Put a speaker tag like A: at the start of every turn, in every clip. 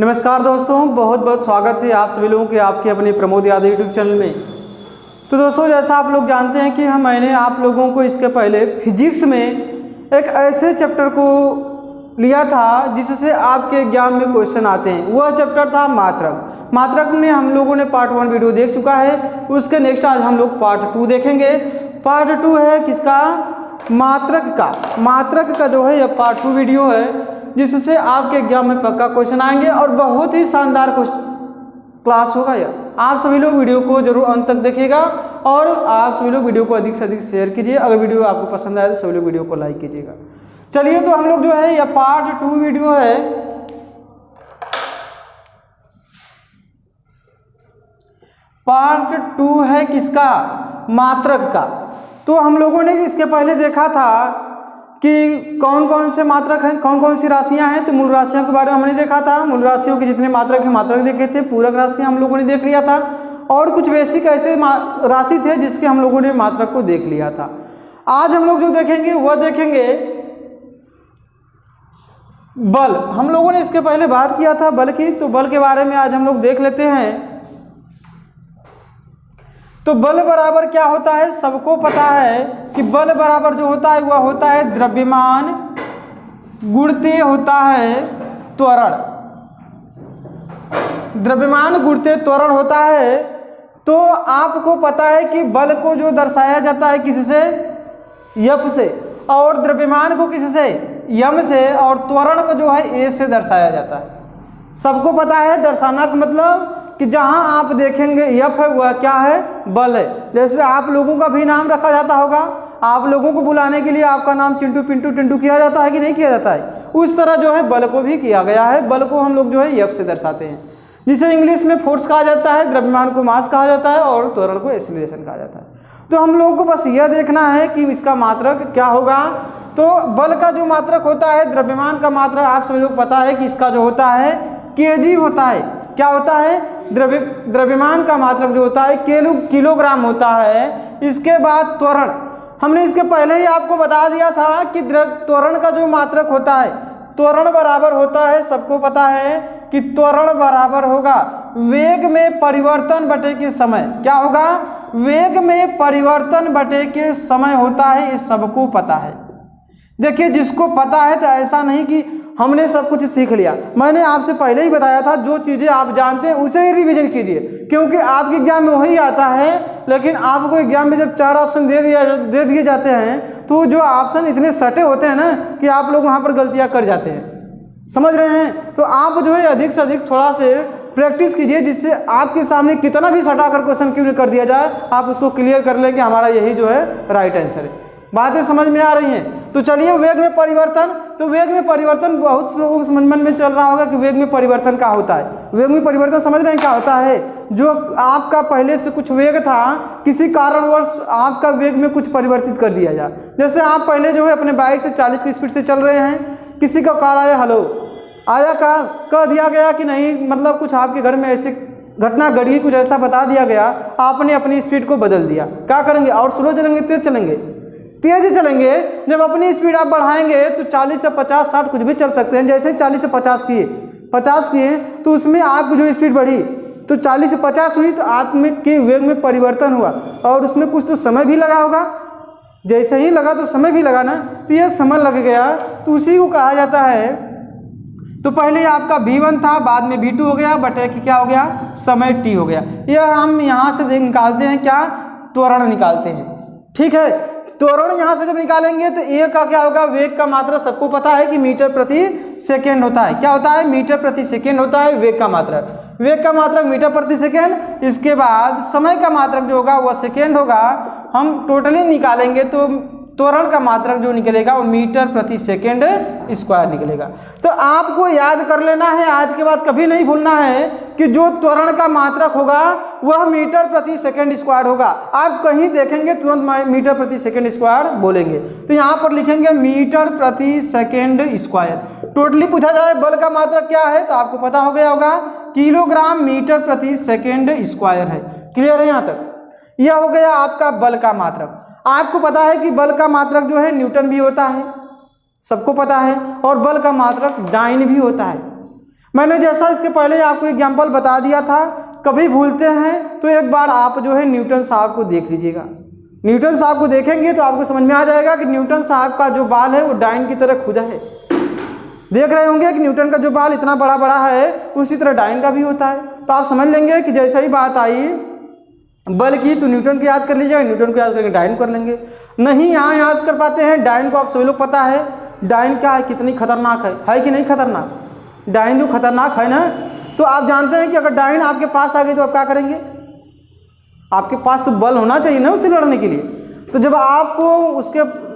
A: नमस्कार दोस्तों, बहुत बहुत स्वागत है आप सभी लोगों के आपके अपने प्रमोद यादव यूट्यूब चैनल में। तो दोस्तों, जैसा आप लोग जानते हैं कि मैंने आप लोगों को इसके पहले फिजिक्स में एक ऐसे चैप्टर को लिया था जिससे आपके एग्जाम में क्वेश्चन आते हैं। वह चैप्टर था मात्रक। मात्रक में हम लोगों ने पार्ट 1 वीडियो देख चुका है। उसके नेक्स्ट आज हम लोग पार्ट 2 देखेंगे। पार्ट 2 है किसका? मात्रक का जो है यह पार्ट 2 वीडियो है जिससे आपके एग्जाम में पक्का क्वेश्चन आएंगे और बहुत ही शानदार क्लास होगा यह। आप सभी लोग वीडियो को जरूर अंत तक देखिएगा और आप सभी लोग वीडियो को अधिक से अधिक शेयर कीजिए। अगर वीडियो आपको पसंद आए तो सभी लोग वीडियो को लाइक कीजिएगा। चलिए, तो हम लोग जो है यह पार्ट 2 वीडियो है। पार्ट 2 है किसका? मात्रक का। तो हम लोगों ने इसके पहले देखा था कि कौन कौन से मात्रक हैं, कौन कौन सी राशियां हैं। तो मूल राशियों के बारे में हमने देखा था। मूल राशियों के जितने मात्रक हैं मात्रक देखे थे। पूरक राशियां हम लोगों ने देख लिया था और कुछ बेसिक ऐसे राशि थे जिसके हम लोगों ने मात्रक को देख लिया था। आज हम लोग जो देखेंगे वह देखेंगे बल। हम लोगों ने इसके पहले बात किया था बल की, तो बल के बारे में आज हम लोग देख लेते हैं। तो बल बराबर क्या होता है? सबको पता है कि बल बराबर जो होता है वह होता है द्रव्यमान गुणित होता है त्वरण। द्रव्यमान गुणित त्वरण होता है। तो आपको पता है कि बल को जो दर्शाया जाता है किससे? F से, और द्रव्यमान को किससे? M से, और त्वरण को जो है A से दर्शाया जाता है। सबको पता है। दर्शाना का मतलब कि जहां आप देखेंगे F है वह क्या है? बल है। जैसे आप लोगों का भी नाम रखा जाता होगा, आप लोगों को बुलाने के लिए आपका नाम चिंटू पिंटू टिंटू किया जाता है कि नहीं किया जाता है? उस तरह जो है बल को भी किया गया है। बल को हम लोग जो है F से दर्शाते हैं, जिसे इंग्लिश में फोर्स कहा जाता है, द्रव्यमान को मास कहा जाता है और त्वरण को एक्सीलरेशन कहा जाता है। तो हम लोगों को बस यह देखना है कि इसका मात्रक क्या होगा। तो बल का जो मात्रक होता है, द्रव्यमान का मात्रक आप सभी लोग पता है कि इसका जो होता है kg होता है। क्या होता है? द्रव्यमान का मात्रक जो होता है किलोग्राम होता है। इसके बाद त्वरण, हमने इसके पहले ही आपको बता दिया था कि त्वरण का जो मात्रक होता है, त्वरण बराबर होता है, सबको पता है कि त्वरण बराबर होगा वेग में परिवर्तन बटे के समय। क्या होगा? वेग में परिवर्तन बटे के समय होता है, ये सबको पता है। देखिए, जिसको पता है तो ऐसा नहीं कि हमने सब कुछ सीख लिया। मैंने आपसे पहले ही बताया था जो चीज़ें आप जानते हैं उसे ही रिवीजन कीजिए, क्योंकि आपके एग्जाम में वही आता है। लेकिन आपको एग्जाम में जब 4 ऑप्शन दे दिए जाते हैं तो जो ऑप्शन इतने सटे होते हैं ना कि आप लोग वहाँ पर गलतियाँ कर जाते हैं। समझ रहे हैं? तो आप जो है अधिक से अधिक थोड़ा से प्रैक्टिस कीजिए, जिससे आपके सामने कितना भी सटा कर क्वेश्चन क्यों नहीं कर दिया जाए, आप उसको क्लियर कर लें कि हमारा यही जो है राइट आंसर है। बातें समझ में आ रही हैं? तो चलिए, वेग में परिवर्तन। तो वेग में परिवर्तन बहुत लोगों के मन में चल रहा होगा कि वेग में परिवर्तन क्या होता है। वेग में परिवर्तन समझ रहे हैं क्या होता है? जो आपका पहले से कुछ वेग था, किसी कारणवश आपका वेग में कुछ परिवर्तित कर दिया जाए। जैसे आप पहले जो है अपने बाइक से 40 की स्पीड से चल रहे हैं, किसी का कॉल आया, हेलो आया, कार कह दिया गया कि नहीं, मतलब कुछ आपके घर में ऐसी घटना घटी, कुछ ऐसा बता दिया गया, आपने अपनी स्पीड को बदल दिया। क्या करेंगे? और स्लो चलेंगे, तेज चलेंगे? तेज चलेंगे। जब अपनी स्पीड आप बढ़ाएंगे तो 40 से 50 60 कुछ भी चल सकते हैं। जैसे 40 से 50 किए तो उसमें आपकी जो स्पीड बढ़ी तो 40 से 50 हुई, तो आप में के वेग में परिवर्तन हुआ और उसमें कुछ तो समय भी लगा होगा। जैसे ही लगा तो समय भी लगा ना, तो यह समय लग गया, तो उसी को कहा जाता है। तो पहले आपका V1 था, बाद में V2 हो गया, बटे कि क्या हो गया? समय t हो गया। यह हम यहाँ से निकालते हैं, क्या? त्वरण निकालते हैं। ठीक है, त्वरण यहाँ से जब निकालेंगे तो ए का क्या होगा? वेग का मात्रक सबको पता है कि मीटर प्रति सेकेंड होता है। क्या होता है? मीटर प्रति सेकेंड होता है वेग का मात्रक। वेग का मात्रक मीटर प्रति सेकेंड। इसके बाद समय का मात्रक जो होगा वह सेकेंड होगा। हम टोटली निकालेंगे तो त्वरण का मात्रक जो निकलेगा वो मीटर प्रति सेकेंड स्क्वायर निकलेगा। तो आपको याद कर लेना है, आज के बाद कभी नहीं भूलना है कि जो त्वरण का मात्रक होगा वह मीटर प्रति सेकेंड स्क्वायर होगा। आप कहीं देखेंगे तुरंत मीटर प्रति सेकेंड स्क्वायर बोलेंगे, तो यहाँ पर लिखेंगे मीटर प्रति सेकेंड स्क्वायर। टोटली पूछा जाए बल का मात्रक क्या है तो आपको पता हो गया होगा, किलोग्राम मीटर प्रति सेकेंड स्क्वायर है। क्लियर है यहाँ तक? यह हो गया आपका बल का मात्रक। आपको पता है कि बल का मात्रक जो है न्यूटन भी होता है, सबको पता है, और बल का मात्रक डाइन भी होता है। मैंने जैसा इसके पहले आपको एग्जाम्पल बता दिया था, कभी भूलते हैं तो एक बार आप जो है न्यूटन साहब को देख लीजिएगा। न्यूटन साहब को देखेंगे तो आपको समझ में आ जाएगा कि न्यूटन साहब का जो बाल है वो डाइन की तरह खुदा है। देख रहे होंगे कि न्यूटन का जो बाल इतना बड़ा बड़ा है उसी तरह डाइन का भी होता है। तो आप समझ लेंगे कि जैसे ही बात आई बल की तो न्यूटन को याद कर लीजिएगा, न्यूटन को याद करके डाइन कर लेंगे। नहीं यहाँ याद कर पाते हैं, डाइन को आप सभी लोग पता है डाइन क्या है, कितनी खतरनाक है कि नहीं खतरनाक। डाइन जो खतरनाक है ना, तो आप जानते हैं कि अगर डाइन आपके पास आ गई तो आप क्या करेंगे, आपके पास तो बल होना चाहिए ना उससे लड़ने के लिए। तो जब आपको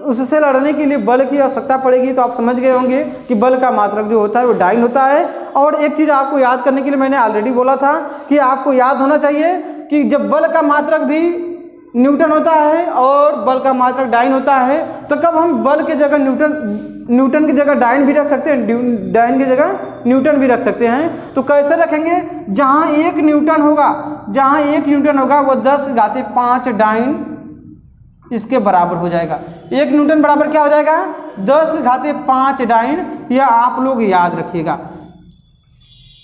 A: उससे लड़ने के लिए बल की आवश्यकता पड़ेगी तो आप समझ गए होंगे कि बल का मात्रक जो होता है वो डाइन होता है। और एक चीज़ आपको याद करने के लिए मैंने ऑलरेडी बोला था कि आपको याद होना चाहिए कि जब बल का मात्रक भी न्यूटन होता है और बल का मात्रक डाइन होता है, तो कब हम बल के जगह न्यूटन की जगह डाइन भी रख सकते हैं, डाइन की जगह न्यूटन भी रख सकते हैं। तो कैसे रखेंगे, जहाँ एक न्यूटन होगा वो 10⁵ डाइन इसके बराबर हो जाएगा। एक न्यूटन बराबर क्या हो जाएगा, 10⁵ डाइन। यह आप लोग याद रखिएगा।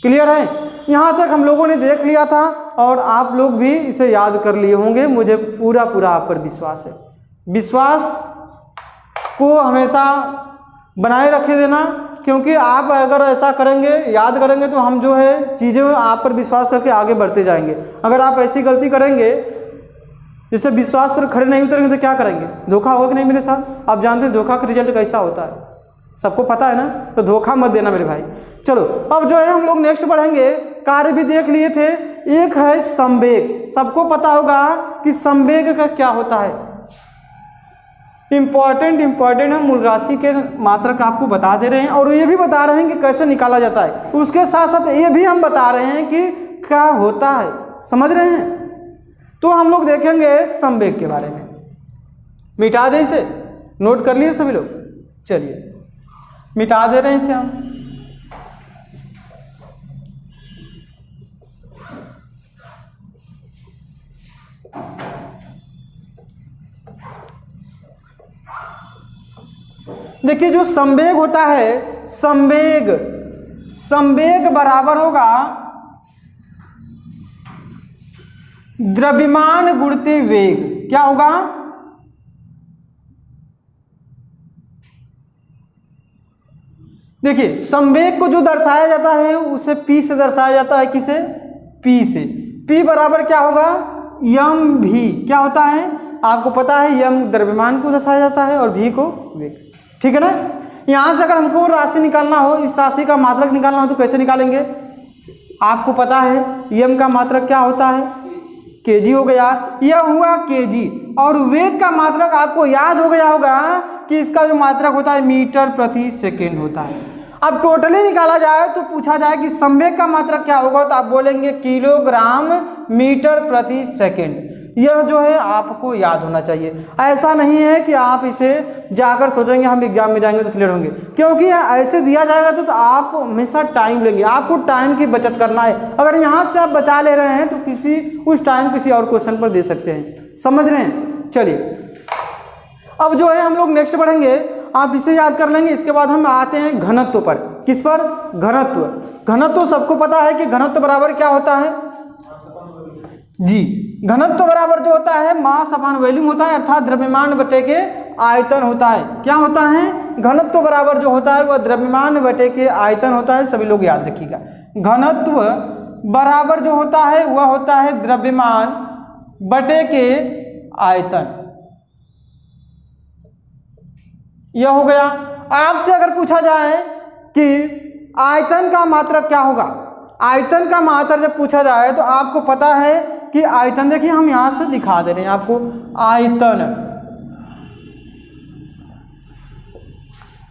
A: क्लियर है, यहाँ तक हम लोगों ने देख लिया था और आप लोग भी इसे याद कर लिए होंगे, मुझे पूरा आप पर विश्वास है। विश्वास को हमेशा बनाए रखे देना, क्योंकि आप अगर ऐसा करेंगे, याद करेंगे, तो हम जो है चीज़ें आप पर विश्वास करके आगे बढ़ते जाएंगे। अगर आप ऐसी गलती करेंगे जिससे विश्वास पर खड़े नहीं उतरेंगे तो क्या करेंगे, धोखा होगा कि नहीं मेरे साथ। आप जानते हैं धोखा का रिजल्ट कैसा होता है, सबको पता है ना, तो धोखा मत देना मेरे भाई। चलो अब जो है हम लोग नेक्स्ट बढ़ेंगे। कार्य भी देख लिए थे, एक है संवेग। सबको पता होगा कि संवेग का क्या होता है। इंपॉर्टेंट हम मूल राशि के मात्रक आपको बता दे रहे हैं और ये भी बता रहे हैं कि कैसे निकाला जाता है। उसके साथ साथ ये भी हम बता रहे हैं कि क्या होता है, समझ रहे हैं। तो हम लोग देखेंगे संवेग के बारे में। मिटा दें इसे, नोट कर लिए सभी लोग, चलिए मिटा दे रहे हैं इसे हम। देखिए जो संवेग होता है, संवेग बराबर होगा द्रव्यमान गुणित वेग। क्या होगा, देखिए संवेग को जो दर्शाया जाता है उसे P से दर्शाया जाता है। किसे, P से। P बराबर क्या होगा, यम भी। क्या होता है आपको पता है, यम द्रव्यमान को दर्शाया जाता है और भी को वेग। ठीक है ना। यहाँ से अगर हमको राशि निकालना हो, इस राशि का मात्रक निकालना हो तो कैसे निकालेंगे, आपको पता है यम का मात्रक क्या होता है, kg हो गया, यह हुआ kg। और वेग का मात्रक आपको याद हो गया होगा कि इसका जो मात्रक होता है मीटर प्रति सेकेंड होता है। अब टोटली निकाला जाए तो पूछा जाए कि संवेग का मात्रक क्या होगा, तो आप बोलेंगे किलोग्राम मीटर प्रति सेकेंड। यह जो है आपको याद होना चाहिए। ऐसा नहीं है कि आप इसे जाकर सोचेंगे हम एग्जाम में जाएंगे तो क्लियर होंगे, क्योंकि ऐसे दिया जाएगा तो आप हमेशा टाइम लेंगे। आपको टाइम की बचत करना है। अगर यहाँ से आप बचा ले रहे हैं तो उस टाइम किसी और क्वेश्चन पर दे सकते हैं, समझ रहे हैं। चलिए अब जो है हम लोग नेक्स्ट बढ़ेंगे, आप इसे याद कर लेंगे। इसके बाद हम आते हैं घनत्व पर। किस पर, घनत्व सबको पता है कि घनत्व बराबर क्या होता है जी। घनत्व बराबर जो होता है मास अपॉन वॉल्यूम होता है, अर्थात द्रव्यमान बटे के आयतन होता है। क्या होता है, घनत्व बराबर जो होता है वह द्रव्यमान बटे के आयतन होता है। सभी लोग याद रखिएगा, घनत्व बराबर जो होता है वह होता है द्रव्यमान बटे के आयतन। यह हो गया। आपसे अगर पूछा जाए कि आयतन का मात्रक क्या होगा, आयतन का मात्रक जब पूछा जाए तो आपको पता है कि आयतन, देखिए हम यहां से दिखा दे रहे हैं आपको, आयतन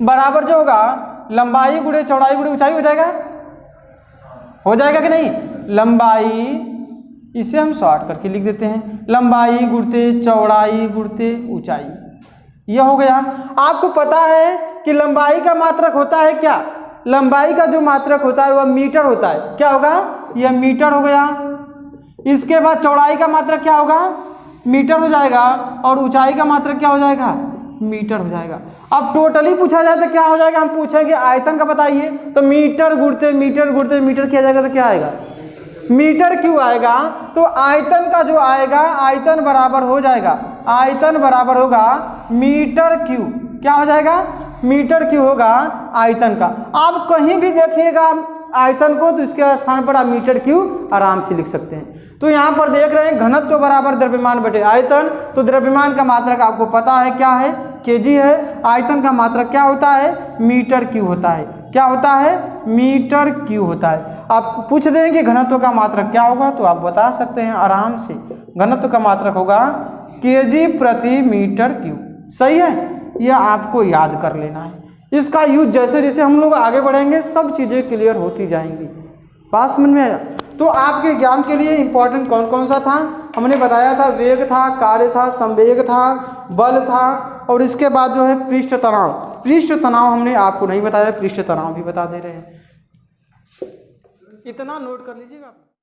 A: बराबर जो होगा लंबाई गुणे चौड़ाई गुणे ऊंचाई हो जाएगा कि नहीं। लंबाई, इसे हम शॉर्ट करके लिख देते हैं, लंबाई गुणते चौड़ाई गुणते ऊंचाई। यह हो गया। आपको पता है कि लंबाई का मात्रक होता है क्या, लंबाई का जो मात्रक होता है वह मीटर होता है। क्या होगा, यह मीटर हो गया। इसके बाद चौड़ाई का मात्रक क्या होगा, मीटर हो जाएगा। और ऊंचाई का मात्रक क्या हो जाएगा, मीटर हो जाएगा। अब टोटली पूछा जाए तो क्या हो जाएगा, हम पूछेंगे आयतन का बताइए, तो मीटर गुणते मीटर किया जाएगा तो क्या आएगा, मीटर क्यों आएगा। तो आयतन का जो आएगा, आयतन बराबर हो जाएगा, आयतन बराबर होगा मीटर क्यू, क्या हो जाएगा, मीटर क्यू होगा आयतन का। आप कहीं भी देखिएगा आयतन को तो इसके स्थान पर आप मीटर क्यू आराम से लिख सकते हैं। तो यहाँ पर देख रहे हैं घनत्व बराबर द्रव्यमान बटे आयतन, तो द्रव्यमान का मात्रक आपको पता है क्या है, केजी है। आयतन का मात्रक क्या होता है, मीटर क्यू होता है, क्या होता है, मीटर क्यू होता है। आप पूछ दें कि घनत्व का मात्रक क्या होगा तो आप बता सकते हैं आराम से, घनत्व का मात्रक होगा केजी प्रति मीटर क्यू। सही है, यह आपको याद कर लेना है। इसका यूज जैसे जैसे हम लोग आगे बढ़ेंगे सब चीज़ें क्लियर होती जाएंगी। बात समझ में आया। तो आपके ज्ञान के लिए इंपॉर्टेंट कौन कौन सा था, हमने बताया था वेग था, कार्य था, संवेग था, बल था, और इसके बाद जो है पृष्ठ तनाव। पृष्ठ तनाव हमने आपको नहीं बताया, पृष्ठ तनाव भी बता दे रहे हैं, इतना नोट कर लीजिएगा।